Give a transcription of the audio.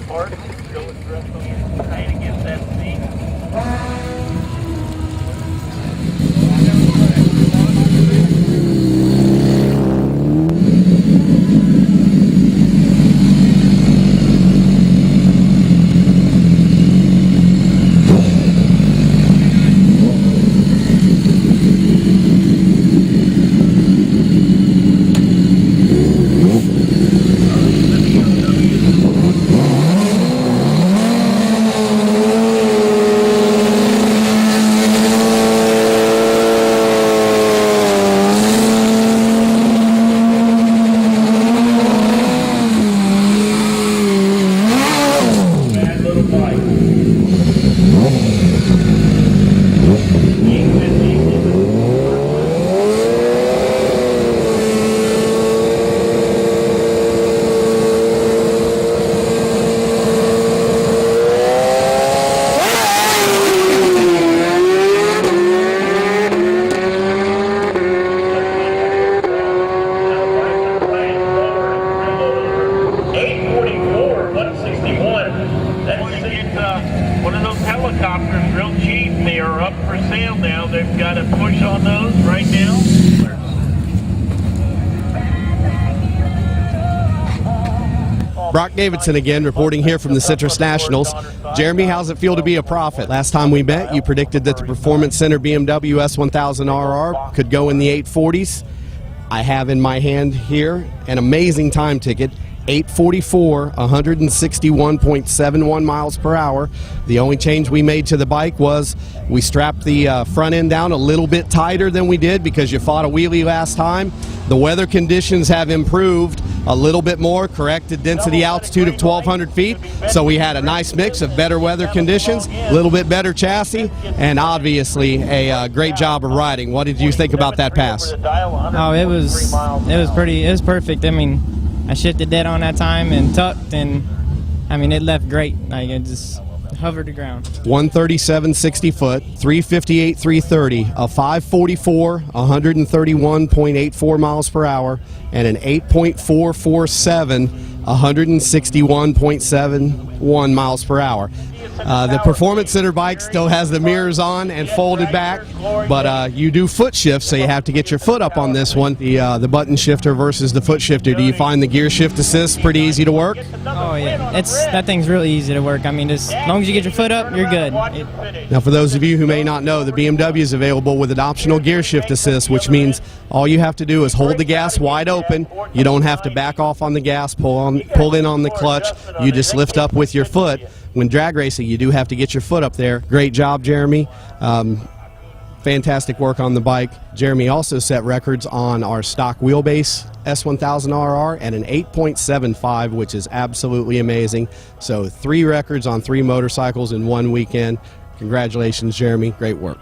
apart, go and rest on your side against that seat. One of those helicopters real cheap. They are up for sale now. They've got a push on those right now. Brock Davidson again, reporting here from the Citrus Nationals. Jeremy, how's it feel to be a prophet? Last time we met, you predicted that the Performance Center BMW S1000RR could go in the 840s. I have in my hand here an amazing time ticket. 844, 161.71 miles per hour. The only change we made to the bike was we strapped the front end down a little bit tighter than we did because you fought a wheelie last time. The weather conditions have improved a little bit more, corrected density altitude of 1,200 feet. So we had a nice mix of better weather conditions, a little bit better chassis, and obviously a great job of riding. What did you think about that pass? Oh, it was perfect. I mean, I shifted dead on that time and tucked, and I mean, it left great. Like, it just hovered the ground. 137.60 foot, 358, 330, a 544, 131.84 miles per hour, and an 8.447, 161.71 miles per hour. The Performance Center bike still has the mirrors on and folded back, but you do foot shifts, so you have to get your foot up on this one. The button shifter versus the foot shifter. Do you find the gear shift assist pretty easy to work? Oh yeah, that thing's really easy to work. I mean, as long as you get your foot up, you're good. Now, for those of you who may not know, the BMW is available with an optional gear shift assist, which means all you have to do is hold the gas wide open. You don't have to back off on the gas, pull in on the clutch. You just lift up with your foot. When drag racing, you do have to get your foot up there. Great job, Jeremy. Fantastic work on the bike. Jeremy also set records on our stock wheelbase S1000RR and an 8.75, which is absolutely amazing. So 3 records on 3 motorcycles in one weekend. Congratulations, Jeremy. Great work.